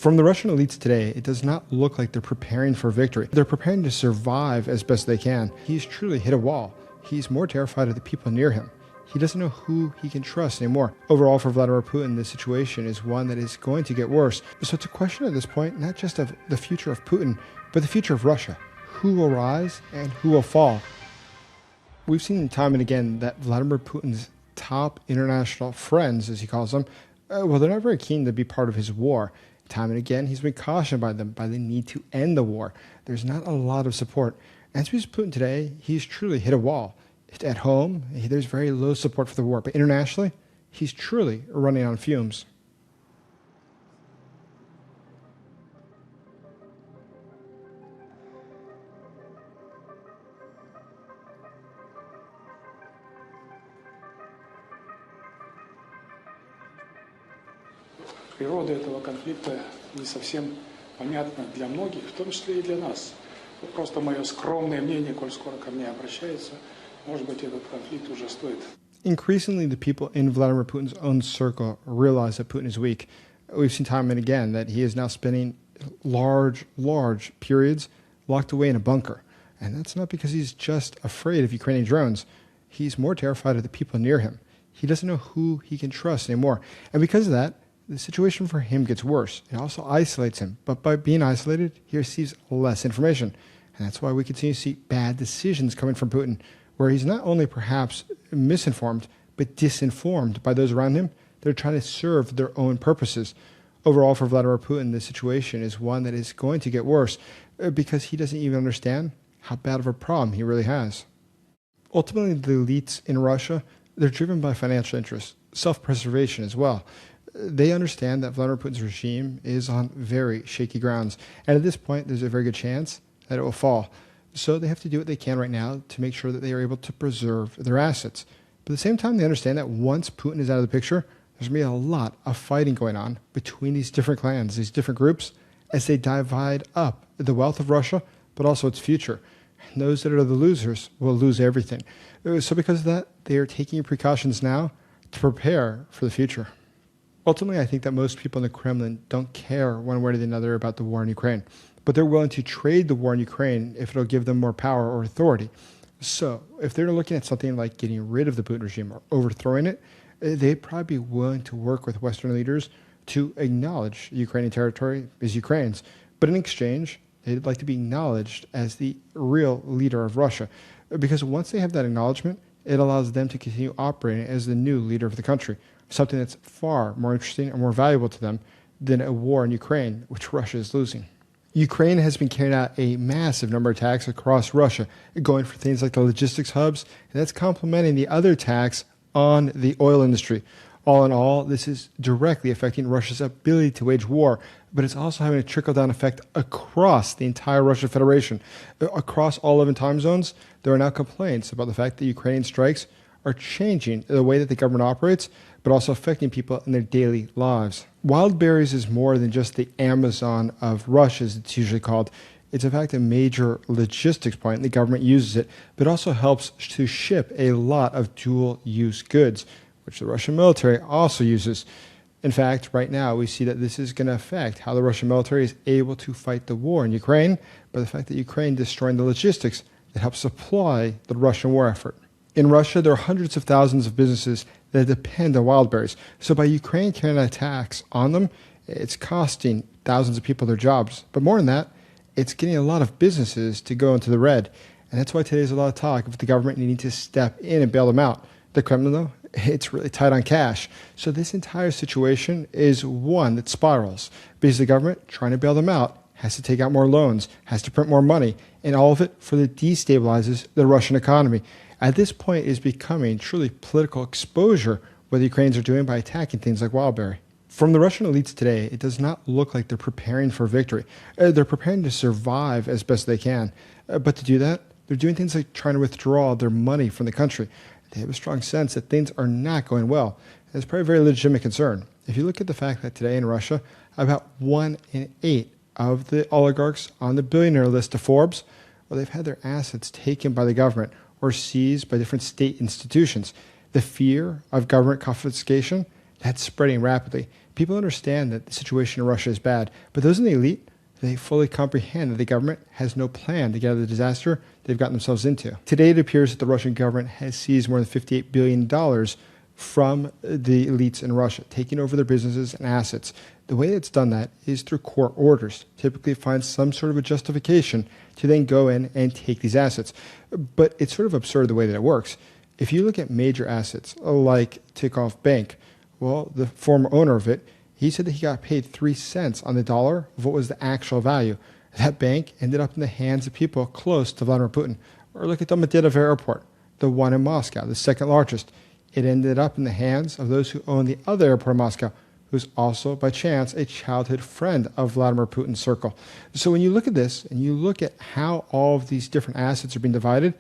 From the Russian elites today, it does not look like they're preparing for victory. They're preparing to survive as best they can. He's truly hit a wall. He's more terrified of the people near him. He doesn't know who he can trust anymore. Overall, for Vladimir Putin, the situation is one that is going to get worse. So it's a question at this point, not just of the future of Putin, but the future of Russia. Who will rise and who will fall? We've seen time and again that Vladimir Putin's top international friends, as he calls them, well, they're not very keen to be part of his war. Time and again, he's been cautioned by them by the need to end the war. There's not a lot of support. As we see Putin today, he's truly hit a wall. At home, there's very low support for the war, but internationally, he's truly running on fumes. Природа этого конфликта не совсем понятна для многих, в том числе и для нас. Вот просто мое скромное мнение, коль скоро ко мне обращаются, может быть, этот конфликт уже стоит. Increasingly, the people in Vladimir Putin's own circle realize that Putin is weak. We've seen time and again that he is now spending large periods locked away in a bunker. And that's not because he's just afraid of Ukrainian drones. He's more terrified of the people near him. He doesn't know who he can trust anymore. And because of that, the situation for him gets worse. It also isolates him. But by being isolated, he receives less information. And that's why we continue to see bad decisions coming from Putin, where he's not only perhaps misinformed, but disinformed by those around him that are trying to serve their own purposes. Overall, for Vladimir Putin, the situation is one that is going to get worse because he doesn't even understand how bad of a problem he really has. Ultimately, the elites in Russia, they're driven by financial interests, self-preservation as well. They understand that Vladimir Putin's regime is on very shaky grounds. And at this point, there's a very good chance that it will fall. So they have to do what they can right now to make sure that they are able to preserve their assets. But at the same time, they understand that once Putin is out of the picture, there's going to be a lot of fighting going on between these different clans, these different groups, as they divide up the wealth of Russia, but also its future. And those that are the losers will lose everything. So because of that, they are taking precautions now to prepare for the future. Ultimately, I think that most people in the Kremlin don't care one way or the other about the war in Ukraine, but they're willing to trade the war in Ukraine if it'll give them more power or authority. So if they're looking at something like getting rid of the Putin regime or overthrowing it, they'd probably be willing to work with Western leaders to acknowledge Ukrainian territory as Ukraine's. But in exchange, they'd like to be acknowledged as the real leader of Russia, because once they have that acknowledgement, it allows them to continue operating as the new leader of the country, something that's far more interesting and more valuable to them than a war in Ukraine, which Russia is losing. Ukraine has been carrying out a massive number of attacks across Russia, going for things like the logistics hubs, and that's complementing the other attacks on the oil industry. All in all, this is directly affecting Russia's ability to wage war, but it's also having a trickle-down effect across the entire Russian Federation. Across all 11 time zones, there are now complaints about the fact that Ukrainian strikes are changing the way that the government operates, but also affecting people in their daily lives. Wildberries is more than just the Amazon of Russia, as it's usually called. It's in fact a major logistics point, and the government uses it, but also helps to ship a lot of dual-use goods, which the Russian military also uses. In fact, right now we see that this is going to affect how the Russian military is able to fight the war in Ukraine, by the fact that Ukraine destroying the logistics that help supply the Russian war effort. In Russia, there are hundreds of thousands of businesses that depend on Wildberries. So by Ukraine carrying out attacks on them, it's costing thousands of people their jobs. But more than that, it's getting a lot of businesses to go into the red. And that's why today there's a lot of talk of the government needing to step in and bail them out. The Kremlin, though, it's really tight on cash. So this entire situation is one that spirals, because the government, trying to bail them out, has to take out more loans, has to print more money, and all of it further destabilizes the Russian economy. At this point, it is becoming truly political exposure what the Ukrainians are doing by attacking things like Wildberry. From the Russian elites today, it does not look like they're preparing for victory. They're preparing to survive as best they can. But to do that, they're doing things like trying to withdraw their money from the country. They have a strong sense that things are not going well. And it's probably a very legitimate concern. If you look at the fact that today in Russia, about 1 in 8 of the oligarchs on the billionaire list of Forbes, well, they've had their assets taken by the government or seized by different state institutions. The fear of government confiscation, that's spreading rapidly. People understand that the situation in Russia is bad, but those in the elite, they fully comprehend that the government has no plan to get out of the disaster they've gotten themselves into. Today, it appears that the Russian government has seized more than $58 billion from the elites in Russia, taking over their businesses and assets. The way it's done that is through court orders. Typically, it finds some sort of a justification to then go in and take these assets. But it's sort of absurd the way that it works. If you look at major assets like Tykov Bank, well, the former owner of it, he said that he got paid 3 cents on the dollar of what was the actual value. That bank ended up in the hands of people close to Vladimir Putin. Or look at the Medvedev Airport, the one in Moscow, the second largest. It ended up in the hands of those who own the other airport in Moscow, who's also, by chance, a childhood friend of Vladimir Putin's circle. So when you look at this and you look at how all of these different assets are being divided,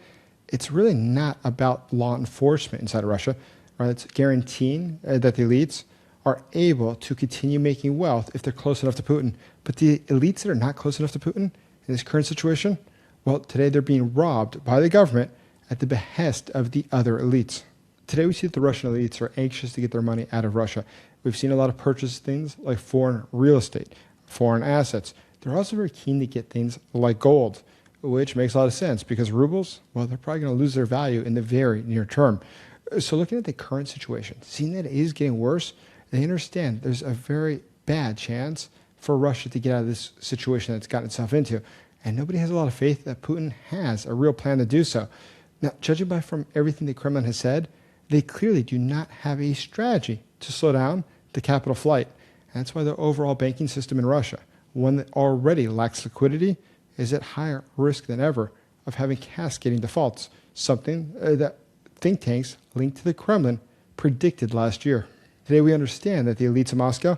it's really not about law enforcement inside of Russia. Right? It's guaranteeing that the elites are able to continue making wealth if they're close enough to Putin. But the elites that are not close enough to Putin in this current situation, well, today they're being robbed by the government at the behest of the other elites. Today we see that the Russian elites are anxious to get their money out of Russia. We've seen a lot of purchase things like foreign real estate, foreign assets. They're also very keen to get things like gold, which makes a lot of sense because rubles, well, they're probably going to lose their value in the very near term. So looking at the current situation, seeing that it is getting worse, they understand there's a very bad chance for Russia to get out of this situation that it's gotten itself into. And nobody has a lot of faith that Putin has a real plan to do so. Now, judging by from everything the Kremlin has said, they clearly do not have a strategy to slow down the capital flight. And that's why the overall banking system in Russia, one that already lacks liquidity, is at higher risk than ever of having cascading defaults, something that think tanks linked to the Kremlin predicted last year. Today we understand that the elites of Moscow,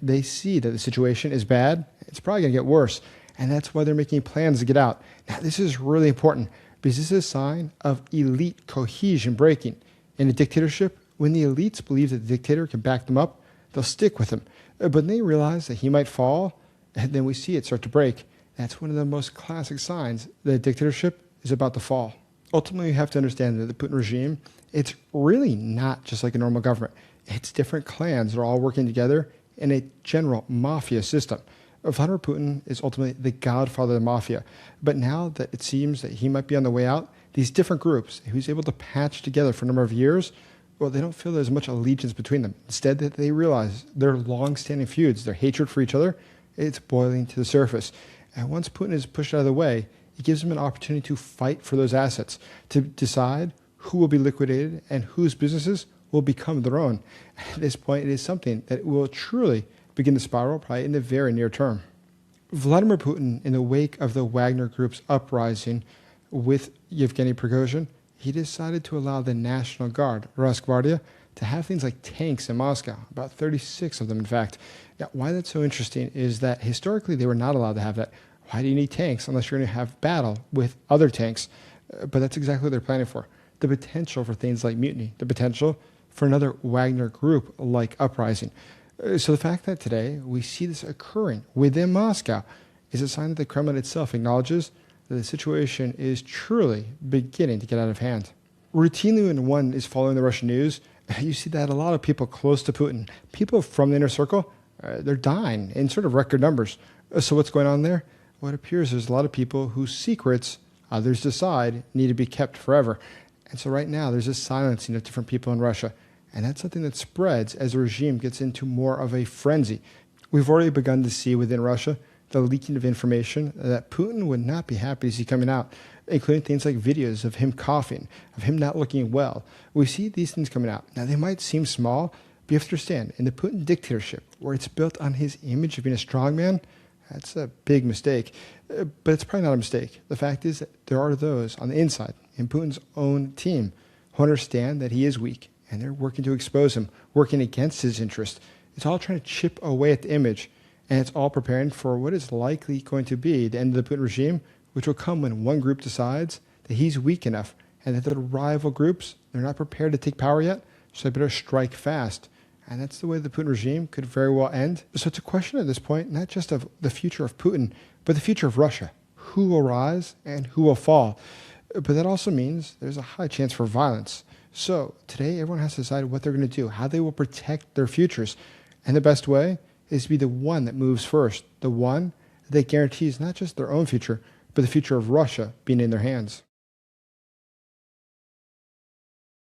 they see that the situation is bad. It's probably going to get worse. And that's why they're making plans to get out. Now, this is really important because this is a sign of elite cohesion breaking. In a dictatorship, when the elites believe that the dictator can back them up, they'll stick with him. But when they realize that he might fall, and then we see it start to break. That's one of the most classic signs that a dictatorship is about to fall. Ultimately, you have to understand that the Putin regime, it's really not just like a normal government. It's different clans that are all working together in a general mafia system. Vladimir Putin is ultimately the godfather of the mafia. But now that it seems that he might be on the way out, these different groups he was able to patch together for a number of years, well, they don't feel there's much allegiance between them. Instead, that they realize their long-standing feuds, their hatred for each other, it's boiling to the surface. And once Putin is pushed out of the way, it gives them an opportunity to fight for those assets, to decide who will be liquidated and whose businesses will become their own. At this point, it is something that will truly begin to spiral probably in the very near term. Vladimir Putin, in the wake of the Wagner Group's uprising with Yevgeny Prigozhin, he decided to allow the National Guard, Rosgvardia, to have things like tanks in Moscow, about 36 of them, in fact. Now, why that's so interesting is that historically they were not allowed to have that. Why do you need tanks unless you're going to have battle with other tanks? But that's exactly what they're planning for. The potential for things like mutiny, the potential for another Wagner group-like uprising. So the fact that today we see this occurring within Moscow is a sign that the Kremlin itself acknowledges that the situation is truly beginning to get out of hand. Routinely when one is following the Russian news, you see that a lot of people close to Putin, people from the inner circle, they're dying in sort of record numbers. So what's going on there? Well, it appears there's a lot of people whose secrets others decide need to be kept forever. And so right now there's a silencing of different people in Russia. And that's something that spreads as the regime gets into more of a frenzy. We've already begun to see within Russia the leaking of information that Putin would not be happy to see coming out, including things like videos of him coughing, of him not looking well. We see these things coming out. Now, they might seem small, but you have to understand, in the Putin dictatorship, where it's built on his image of being a strongman, that's a big mistake. But it's probably not a mistake. The fact is that there are those on the inside, in Putin's own team, who understand that he is weak, and they're working to expose him, working against his interest. It's all trying to chip away at the image, and it's all preparing for what is likely going to be the end of the Putin regime, which will come when one group decides that he's weak enough and that the rival groups, they're not prepared to take power yet, so they better strike fast. And that's the way the Putin regime could very well end. So it's a question at this point, not just of the future of Putin, but the future of Russia. Who will rise and who will fall? But that also means there's a high chance for violence. So today, everyone has to decide what they're going to do, how they will protect their futures. And the best way is to be the one that moves first, the one that guarantees not just their own future, but the future of Russia being in their hands.